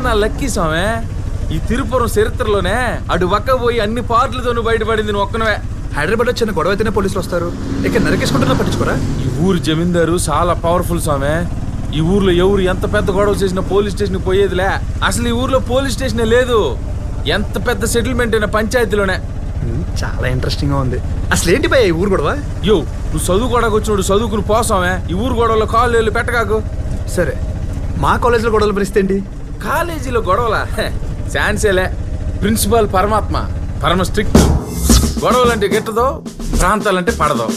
నా లక్కీ స్వామి. ఈ తిరుపురం చరిత్రలోనే అటు వక్క పోయి అన్ని పార్టీలతోనూ బయటపడింది నువ్వు ఒక్కనవే. హైదరాబాద్ చిన్న గొడవ అయితేనే పోలీసులు వస్తారు, ఇక్కడ నరికేసుకుంటున్నా పట్టించుకోరా? ఈ ఊరు జమీందారు చాలా పవర్ఫుల్ స్వామి. ఈ ఊర్లో ఎవరు ఎంత పెద్ద గొడవ చేసినా పోలీస్ స్టేషన్ పోయేదిలే. అసలు ఈ ఊర్లో పోలీస్ స్టేషనే లేదు. ఎంత పెద్ద సెటిల్మెంట్ అయినా పంచాయతీలోనే. చాలా ఇంట్రెస్టింగ్ గా ఉంది. అసలు ఏంటి భయ్య ఈ ఊరు గొడవ? యో, నువ్వు చదువుకోవడానికి వచ్చినోడు చదువుకుని పోసామే. ఈ ఊరు గొడవలో కాళ్ళు పెట్టగాకు. సరే, మా కాలేజీలో గొడవలు పరిస్థితి ఏంటి? కాలేజీలో గొడవలా? ఛాన్సేలే. ప్రిన్సిపాల్ పరమాత్మ, పరమ స్ట్రిక్ట్. గొడవలంటే గిట్టదో, ప్రాంతాలంటే పడదో.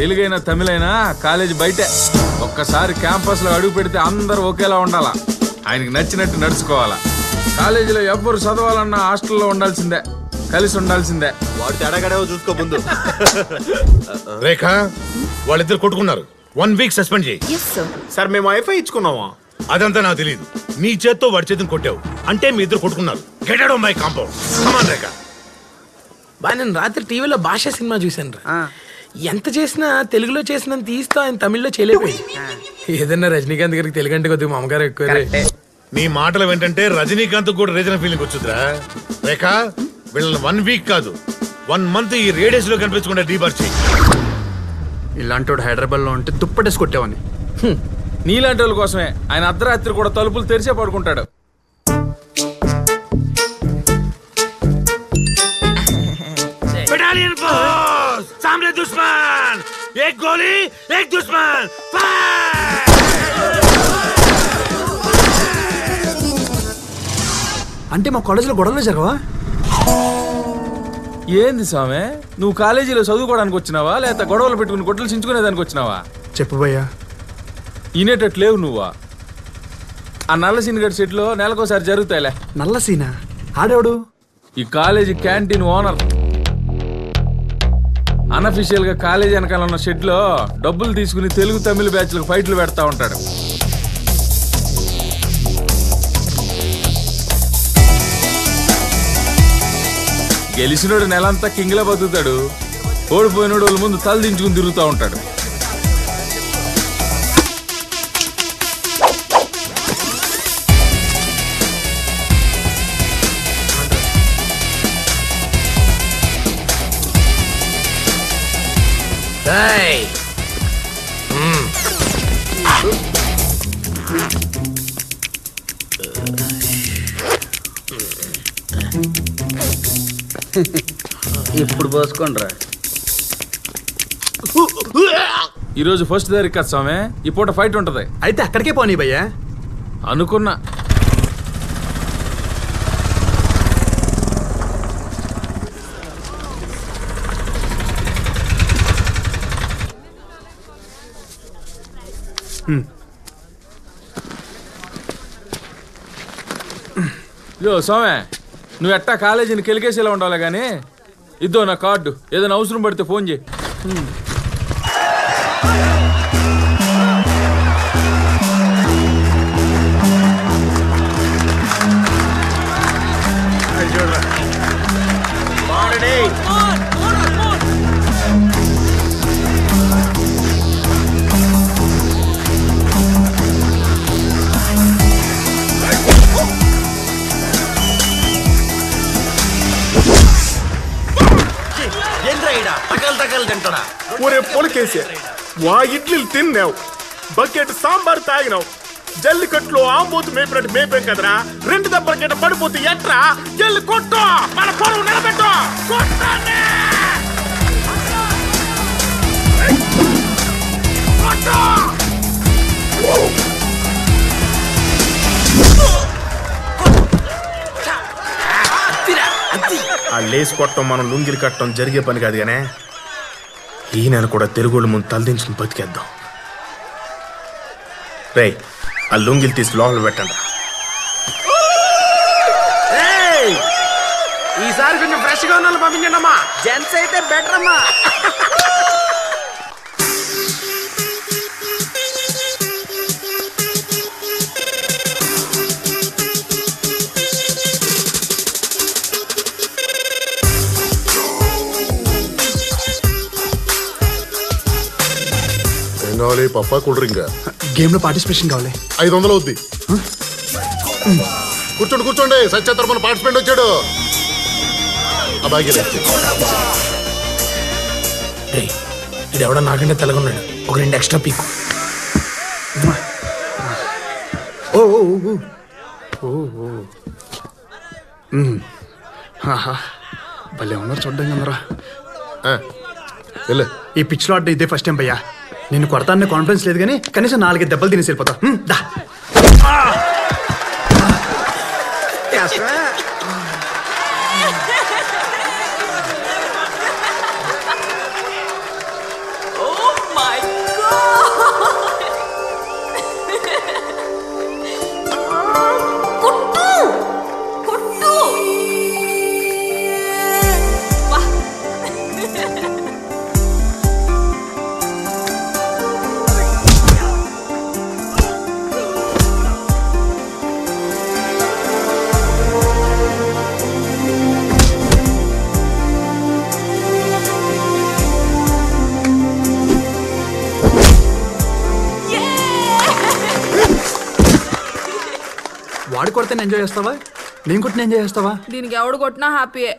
తెలుగైనా తమిళైనా కాలేజీ బయటే. ఒక్కసారి క్యాంపస్లో అడుగు పెడితే అందరూ ఒకేలా ఉండాలా. ఆయనకి నచ్చినట్టు నడుచుకోవాలా. కాలేజీలో ఎవ్వరు చదవాలన్నా హాస్టల్లో ఉండాల్సిందే, కలిసి ఉండాల్సిందే. వాడు తేడాగడేవో చూసుకో ముందు. రేఖ, వాళ్ళిద్దరు కొట్టుకున్నారు. 1 వీక్ సస్పెండ్ చేయి. సార్ మేము వైఫై ఇచ్చుకున్నావా? అదంతా నాకు తెలియదు. నీ చేత్తో వాడి చేతిని కొట్టావు అంటే మీ ఇద్దరు కొట్టుకున్నారు. Get out of my compound. Come on Rekha. బా, నేను రాత్రి టీవీలో భాష సినిమా చూశాను రా. ఎంత చేసినా తెలుగులో చేసినంత తీస్తా ఆయన తమిళ్లో చేయలేకపోయి. ఏదన్నా రజనీకాంత్ గారికి తెలుగు అంటే కొద్దిగా మామగారు ఎక్కువ. నీ మాటలు ఏంటంటే రజనీకాంత్ కూడా రీజనల్ ఫీలింగ్ వచ్చుద్రా. రేఖ, వీళ్ళని 1 వీక్ కాదు 1 మంత్ ఈ రేడియస్ లో కనిపించకుండా డీబార్ చేయి. ఇలాంటి హైదరాబాద్ లో ఉంటే దుప్పటేసి కొట్టావని. నీలాంటి వాళ్ళ కోసమే ఆయన అర్ధరాత్రి కూడా తలుపులు తెరిచే పడుకుంటాడు. బెటాలియన్ ఫోర్స్ సామ్నే దుష్మన్, ఏక్ గోలీ ఏక్ దుష్మన్, ఫైర్! అంటే మా కాలేజీలో గొడవలు జరగవా? ఏంది స్వామి, నువ్వు కాలేజీలో చదువుకోవడానికి వచ్చినావా లేకపోతే గొడవలు పెట్టుకుని గొడ్డలు చించుకునేదానికి వచ్చినావా? చెప్పు భయ్యా. ఇనేటట్లేవు నువ్వా. ఆ నల్ల సీనిగడ్ సెట్లో నెలకోసారి జరుగుతాయిలే. నల్ల సీనా? ఆడేవాడు? ఈ కాలేజీ క్యాంటీన్ ఓనర్. అన్అఫీషియల్ గా కాలేజీ వెనకాల ఉన్న షెడ్ లో డబ్బులు తీసుకుని తెలుగు తమిళ బ్యాచ్లకు ఫైట్లు పెడతా ఉంటాడు. గెలిచినోడు నెలంతా కింగ్లా బతుకుతాడు, ఓడిపోయినోడు వాళ్ళ ముందు తల దించుకుని తిరుగుతూ ఉంటాడు. ఇప్పుడు పోసుకోండిరా. ఈరోజు ఫస్ట్ తారీఖు కదా స్వామి, ఈ పూట ఫైట్ ఉంటది. అయితే అక్కడికే పోనీ భయ్యా. అనుకున్నా. యో స్వామి, నువ్వు ఎట్టా కాలేజీని కెలికేసేలా ఉండాలి కానీ ఇద్దో నా కార్డు, ఏదైనా అవసరం పడితే ఫోన్ చేయి. ఒరే పొలకేసే, వా ఇడ్లీలు తిన్నావు, బకెట్ సాంబార్ తాగినావు, జల్లికట్లో ఆంబోతు మేపినట్టు మేపాం కదరా. 2 దెబ్బల కింద పడిపోతే ఎట్రా? జల్లి కొట్టు, మన పొలం నిలబెట్టు. ఆ లేసి కొట్టడం మనం లుంగిలు కట్టడం జరిగే పని కాదు గానే, ఈయన కూడా తెలుగుళ్ళ ముందు తలదించుకుని బతికేద్దాం. రేయ్, ఆ లుంగిలు తీసి లోపల పెట్టండి. ఈసారి కొంచెం ఫ్రెష్ గా ఉన్న పంపించండి అమ్మా. జెంట్స్ అయితే బెటర్ అమ్మా. ఏం కావాలి పప్పా కూల్ డ్రింక్ గేమ్ లో పార్టిసిపేషన్ కావాలి. 500 అవుద్ది. కూర్చోండి కూర్చోండి, సత్య తరపున పార్టిసిపెంట్ వచ్చాడు. ఇది ఎవడో నాకంటే తెల్లగున్నాడు. ఒక 2 ఎక్స్ట్రా పీక్. ఓ ఓ ఓ ఓ ఓ. భలే ఉన్నారు చూడ్డానికి అందరా. ఈ పిచ్ లో ఆడడం ఇదే ఫస్ట్ టైం భయ్యా. నేను కొడతానే కాన్ఫిడెన్స్ లేదు కానీ కనీసం 4 దెబ్బలు తినేసి వెళ్ళిపోతా. దా వాడు కొడితే ఎంజాయ్ చేస్తావా, నేను కొట్టిన ఎంజాయ్ చేస్తావా? దీనికి ఎవడు కొట్టినా హ్యాపీయే.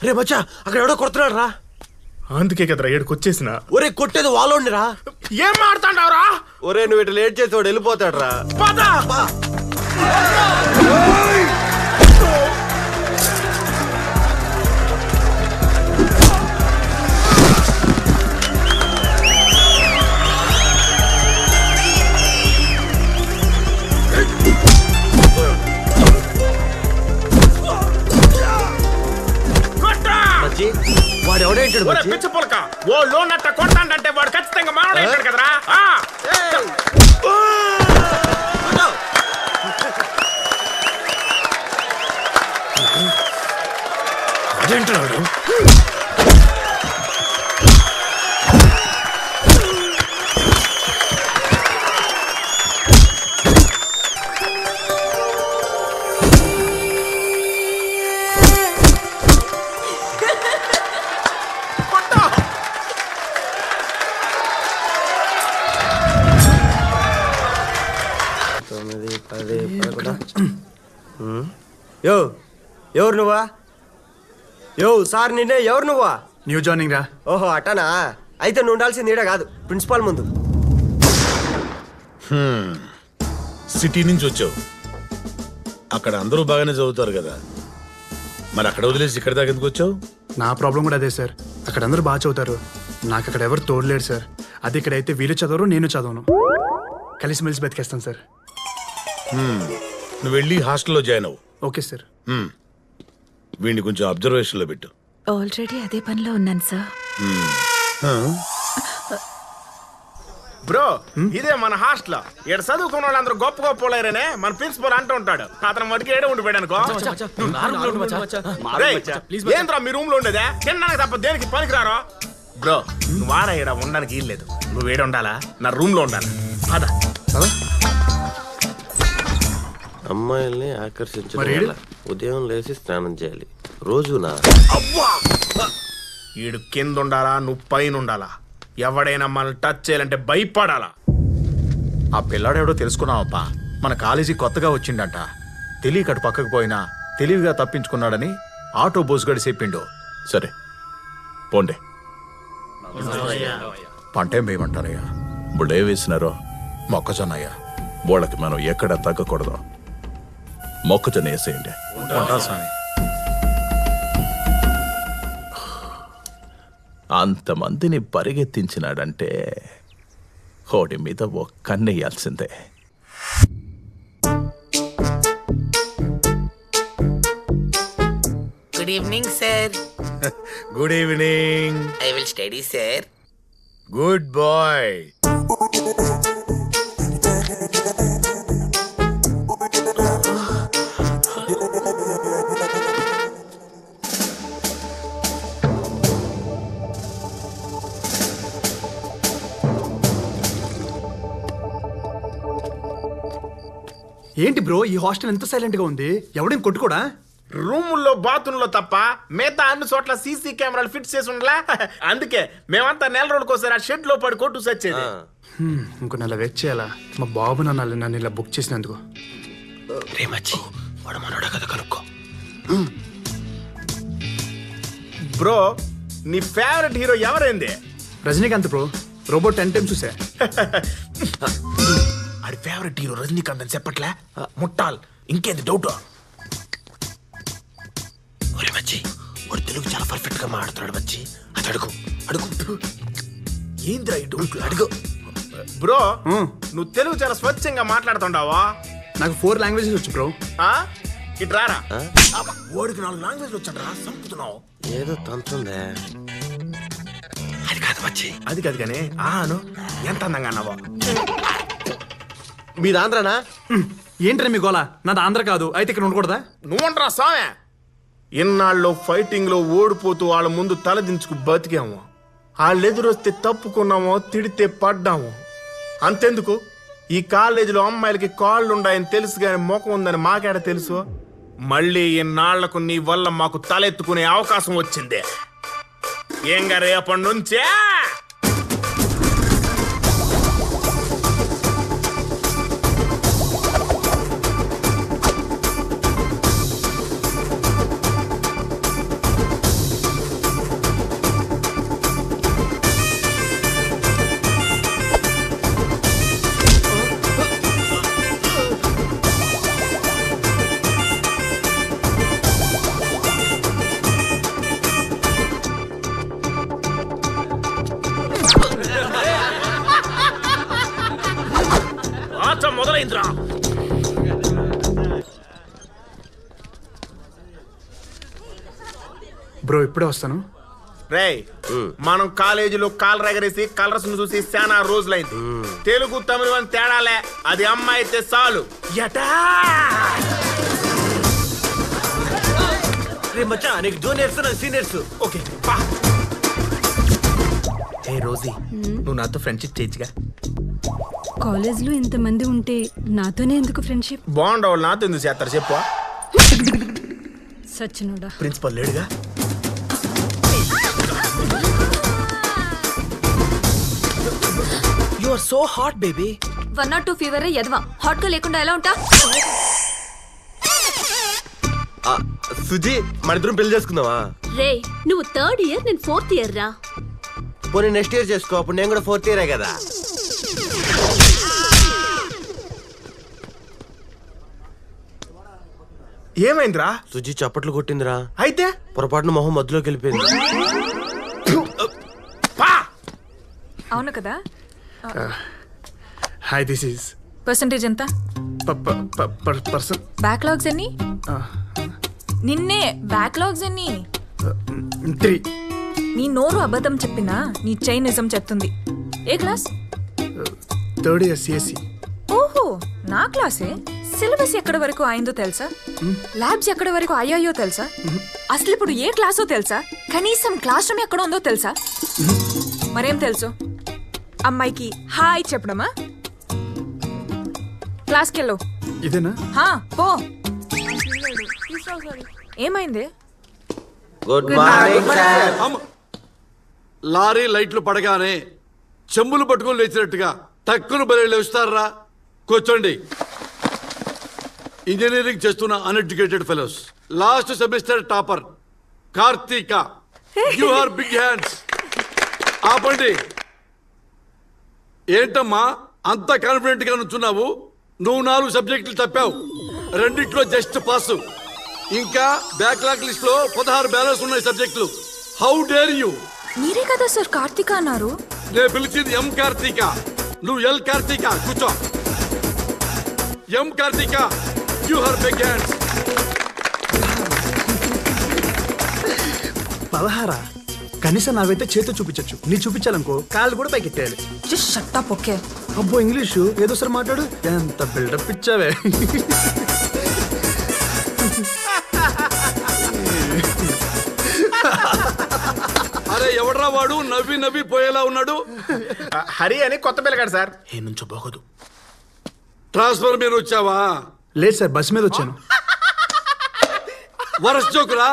రే బచ్చా, అక్కడ ఎవడో కొడుతున్నాడు రా. అందుకే కదరా ఏడుకొచ్చేసిన. ఒరే కొట్టేది వాళ్ళోండి రా. ఏం మాడుతాండావురా? ఒరే నువ్వు ఇటు లేట్ చేసి వాడు వెళ్ళిపోతాడు రా. వాడు ఎవడేంటాడు పిచ్చ పొలక ఓ లోన్ అట్ట కొట్టాడంటే వాడు ఖచ్చితంగా మాట్లాడాడు కదరా. అదేంటాడు? యో ఎవరు నువ్వా? యో సార్ నిన్నే. ఎవరు నువ్వా? న్యూ జాయినింగ్ రా. ఓహో అట్టనా. అయితే నువ్వు ఉండాల్సింది ఈడ కాదు, ప్రిన్సిపాల్ ముందు. సిటీ నుంచి వచ్చావు, అక్కడ అందరూ బాగానే చదువుతారు కదా, మరి అక్కడ వదిలేసి ఇక్కడ దాకా ఎందుకు వచ్చావు? నా ప్రాబ్లం కూడా అదే సార్. అక్కడ అందరూ బాగా చదువుతారు, నాకు అక్కడ ఎవరు తోడలేరు సార్. అది ఇక్కడైతే వీళ్ళు చదవరు, నేను చదవను. కలిసిమెలిసి బతికేస్తాను సార్. నువ్వు వెళ్ళి హాస్టల్లో జాయిన్ అవ్వు. Okay sir. వీడిని కొంచెం అబ్జర్వేషన్లో పెట్టు. ఆల్రెడీ అదే పనిలో ఉన్నాను సార్. బ్రో ఇదే మన హాస్టల్. ఇక్కడ చదువుకున్న వాళ్ళందరూ గొప్ప గొప్ప వాళ్ళేనే మన ప్రిన్సిపల్ అంటూ ఉంటాడు. అతను మటుకు ఏడే ఉండిపోయాడు అనుకో. ఏంద్రా మీ రూమ్ లో ఉండేదే? తినడానికి తప్ప దేనికి పనికిరారో. బ్రో నువ్వు ఆడ ఈడ ఉండడానికి ఏం లేదు. నువ్వు ఏడ ఉండాలా? నా రూమ్ లో ఉండాలి. అదా అమ్మాయిల్ని ఆకర్షించడం ఉదయం లేచి స్నానం చేయాలి రోజునా. ఈడు కింద ఉండాలా, నువ్వు పైన ఉండాలా. ఎవడైనా మనల్ని టచ్ చేయాలంటే భయపడాలా. ఆ పిల్లాడెవడో తెలుసుకున్నావప్పా. మన కాలేజీ కొత్తగా వచ్చిండంట. తెలియకటు పక్కకు పోయినా తెలివిగా తప్పించుకున్నాడని ఆటో బోసుగడి చెప్పిండు. సరే పోండే. పంటేం వేయమంటారయ్యా? బుడే వేసినారో మొక్కజొన్నయ్యా. వాళ్ళకి మనం ఎక్కడ తగ్గకూడదు. మొక్కజొన్న వేసేయండి. స్వామి అంతమందిని పరిగెత్తించినాడంటే హోడి మీద ఒక్కన్నేయాల్సిందే. Good evening sir. Good evening. I will study sir. Good boy. ఏంటి బ్రో ఈ హాస్టల్ ఎంత సైలెంట్ గా ఉంది? ఎవడేం కొట్టుకోడా? రూముల్లో బాత్రూంలో తప్ప మిగతా అన్ని చోట్ల సీసీ కెమెరాలు ఫిట్ చేసి ఉండలా. అందుకే మేమంతా నెల రోజులకోసారి ఆ షెడ్ లో పడి కొట్టు సచ్చేది. ఇంకో నెల వెయిట్ చేయాలా? మా బాబు నన్ను ఇలా బుక్ చేసినందుకు. బ్రో నీ ఫేవరెట్ హీరో ఎవరైంది? రజనీకాంత్ బ్రో. రోబోట్ 10 times చూసా. ఆడి ఫేవరెట్ హీరో రజనీకాంత్ అని చెప్పట్లే ముట్టాల్. ఇంకేంది డౌట్? ఒరే మచ్చి వాడు తెలుగు చాలా పర్ఫెక్ట్ గా మాట్లాడుతున్నాడు మచ్చి. అది అడుగు అడుగు. ఏంద్రా ఈ డౌట్? అడుగు బ్రో. నువ్వు తెలుగు చాలా స్వచ్ఛంగా మాట్లాడుతుండావా? నాకు 4 languages వచ్చు బ్రో. ఇట్రారా. ఓడికి 4 లాంగ్వేజ్లు వచ్చాడ్రా. సంపుతున్నావు. ఏదో తంతుందే. అది కాదు మచ్చి. అది కాదు కానీ ఆను ఎంత అందంగా అన్నావా? మీది ఆంధ్రనా? ఏంట్రా మీ గోలా? నాది ఆంధ్ర కాదు. అయితే ఇక్కడ ఉండకూడదా? నువ్వంట్రా సామె. ఇన్నాళ్ళు ఫైటింగ్ లో ఓడిపోతూ వాళ్ళ ముందు తలదించుకు బతికాము. వాళ్ళు ఎదురొస్తే తప్పుకున్నామో, తిడితే పడ్డాము. అంతెందుకు ఈ కాలేజీలో అమ్మాయిలకి కాళ్ళు ఉన్నాయని తెలుసు కానీ ముఖం ఉందని మాకేడ తెలుసు? మళ్ళీ ఇన్నాళ్లకు నీ వల్ల మాకు తలెత్తుకునే అవకాశం వచ్చింది. ఏంగా రేపటి నుంచే మొదలైందిరా. బ్రో ఇప్పుడే వస్తాను. రే మనం కాలేజీలో కాలు ఎగరేసి కలర్స్ ను చూసి చాలా రోజులైంది. తెలుగు తమిళ అని తేడాలే. అది అమ్మాయి అయితే చాలు. రే మచ్చా నీకు జూనియర్స్ నాకు సీనియర్స్. ఓకే ఏ రోజీ నువ్వు నాతో ఫ్రెండ్షిప్ చేయొచ్చుగా? కాలేజ్లో ఇంతమంది ఉంటే నాతోనే ఎందుకు ఫ్రెండ్షిప్? బాగుండవు. నాతో ఎందుకు చేస్తారు చెప్పు? సచ్చినోడా. ప్రిన్సిపల్ లేడుగా? You are so hot baby. 102 fever ఎదవా. హాట్ గా లేకుండా ఎలా ఉంటా? సుజీ మన ఇద్దరం పెళ్లి చేసుకుందామా? రే నువ్వు 3rd ఇయర్, నేను 4th ఇయర్ రా. పోనీ నెక్స్ట్ ఇయర్ చేసుకో. అప్పుడు నేను కూడా 4th ఇయరే కదా. ఏమైందిరా? సుజీ చప్పట్లు కొట్టిందిరా. అయితే పొరపాటున మొహం మధ్యలోకి వెళ్ళిపోయింది. అవును కదా. హాయ్ దిస్ ఈస్ పర్సంటేజ్ ఎంత? పర్సన్. బ్యాక్లాగ్స్ ఎన్ని? నిన్నే బ్యాక్లాగ్స్ ఎన్ని? 3. నీ నోరు అబద్ధం చెప్పినా నీ చైన్ నిజం చెప్తుంది. ఏ క్లాస్? 3rd year CSE. ఓహో నా క్లాసే. సిలబస్ ఎక్కడి వరకు అయిందో తెలుసా? ల్యాబ్స్ ఎక్కడి వరకు అయ్యాయో తెలుసా? అసలు ఇప్పుడు ఏ క్లాసో తెలుసా? కనీసం క్లాస్ రూమ్ ఎక్కడ ఉందో తెలుసా? మరేం తెలుసు? అమ్మాయికి హాయ్ చెప్పడమా? క్లాస్కి వెళ్ళు. ఇదేనా? పో. ఏమైంది? Good morning sir. లారీ లైట్లు పడగానే చెంబులు పట్టుకొని లేచినట్టుగా టక్కును బలి లేస్తారా? కూర్చోండి. ఇంజనీరింగ్ చేస్తున్న uneducated fellows. Last semester topper Karthika. You are big hands. ఆపండి. ఏంటమ్మా అంత కాన్ఫిడెంట్ గా నుంచున్నావు? నువ్వు 4 సబ్జెక్టులు తప్పావు. 2 జస్ట్ పాస్. ఇంకా బ్యాక్లాగ్ లిస్ట్ లో 16 బ్యాలెన్స్ ఉన్నాయి సబ్జెక్టులు. How dare you? మీరే కదా సార్ కార్తీక అన్నారు. నేను పిలిచింది ఎం కార్తీక. నువ్వు ఎల్ కార్తీక. కూర్చో. M Karthika, you are big hands. 16 కనీసం నావైతే చేతితో చూపించచ్చు, నీ చూపించాలనుకో కాళ్ళు కూడా పైకి ఎత్తేయాలి. Just shut up okay. అబ్బో ఇంగ్లీషు ఏదో సార్ మాట్లాడు. ఎంత బిల్డప్ ఇచ్చావే. అరే ఎవడ్రా వాడు నవ్వి నవ్వి పోయేలా ఉన్నాడు? హరి అని కొత్త పిల్లగాడు సార్. ఏ నుంచో బాగోదు. ట్రాన్స్ఫర్ మీద వచ్చావా? లేదు సార్, బస్ మీద వచ్చాను. వరస్ట్ జోకురా,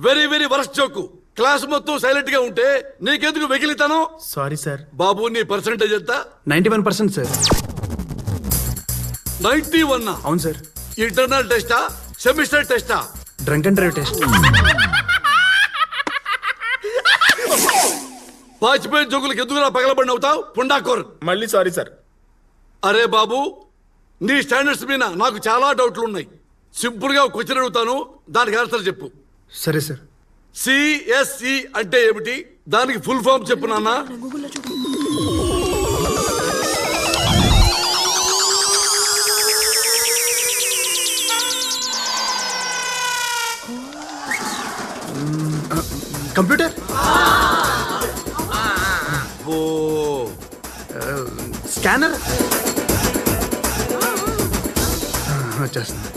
very very worst joke. Class మొత్తం సైలెంట్ గా ఉంటే నీకెందుకు వెకిలితాను? Sorry sir. బాబు నీ పర్సెంటేజ్ ఎంత? 91% సార్. 91? అవును సార్. ఇంటర్నల్ టెస్టా సెమిస్టర్ టెస్టా? Drunk and drive test. పాచిపోయిన జోకులకు ఎందుకు పగలబడి అవుతావు పుండాకోర్? మళ్ళీ సారీ సార్. అరే బాబు, నీ స్టాండర్డ్స్ మీద నాకు చాలా డౌట్లు ఉన్నాయి. సింపుల్ గా క్వశ్చన్ అడుగుతాను, దానికి ఆన్సర్ చెప్పు. సరే సార్. సిఎస్ఈ అంటే ఏమిటి? దానికి ఫుల్ ఫామ్ చెప్పు నాన్న. కంప్యూటర్. ఓ స్కానర్. వచ్చేస్తుంది.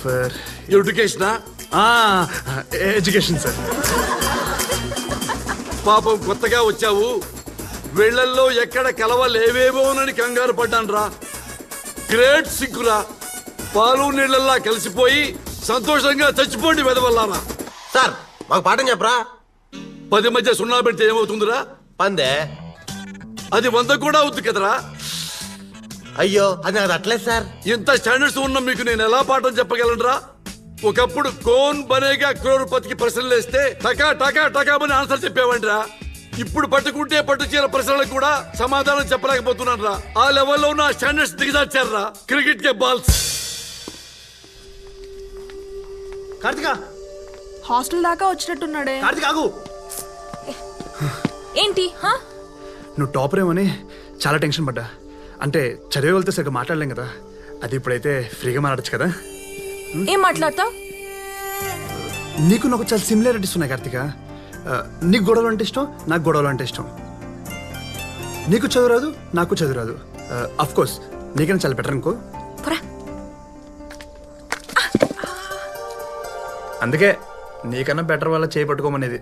ఫర్ ఎడ్యుకేషనా? Education sir. పాపం కొత్తగా వచ్చావు, వీళ్ళల్లో ఎక్కడ కలవలేవేమోనని కంగారు పడ్డాను రా. గ్రేట్ సిగ్గురా. పాలు నీళ్ళల్లా కలిసిపోయి సంతోషంగా చచ్చిపోండి వెదవల్లారా. సార్ మాకు పాఠం చెప్పరా? 10 మధ్య 0 పెడితే ఏమవుతుందిరా? పందే. అది 100 కూడా అవుతుంది కదరా. అయ్యో అది నాకు అట్లేదు సార్. ఇంత స్టాండర్డ్స్ ఉన్న మీకు నేను ఎలా పాఠం చెప్పగలనరా? ఒకప్పుడు కోన్ బనేగా క్రోర్పతికి ప్రశ్నలు వేస్తే టకా టకా టకామని ఆన్సర్ చెప్పేవంటరా. ఇప్పుడు పట్టుకుంటే పట్టు చీర ప్రశ్నలకు కూడా సమాధానం చెప్పలేకపోతున్నాను రా. ఆ లెవెల్లో ఉన్న స్టాండర్డ్స్ దిగజార్చారా. క్రికెట్ కే బాల్స్. కార్తిక. హాస్టల్ దాకా వచ్చినట్టున్నాడే. కార్తిక ఆగు. ఏంటి? నువ్వు టాపర్ ఏమని చాలా టెన్షన్ పడ్డా. అంటే చదివే వెళ్తే సరిగ్గా మాట్లాడలేం కదా, అది ఇప్పుడైతే ఫ్రీగా మాట్లాడచ్చు కదా. ఏం మాట్లాడతావు? నీకు నాకు చాలా సిమిలారిటీస్ ఉన్నాయి కార్తిక. నీకు గొడవలు అంటే ఇష్టం, నాకు గొడవలు అంటే ఇష్టం. నీకు చదువురాదు, నాకు చదువురాదు. అఫ్ కోర్స్ నీకైనా చాలా బెటర్ అనుకో. అందుకే నీకన్నా బెటర్ వల్ల చేపట్టుకోమనేది.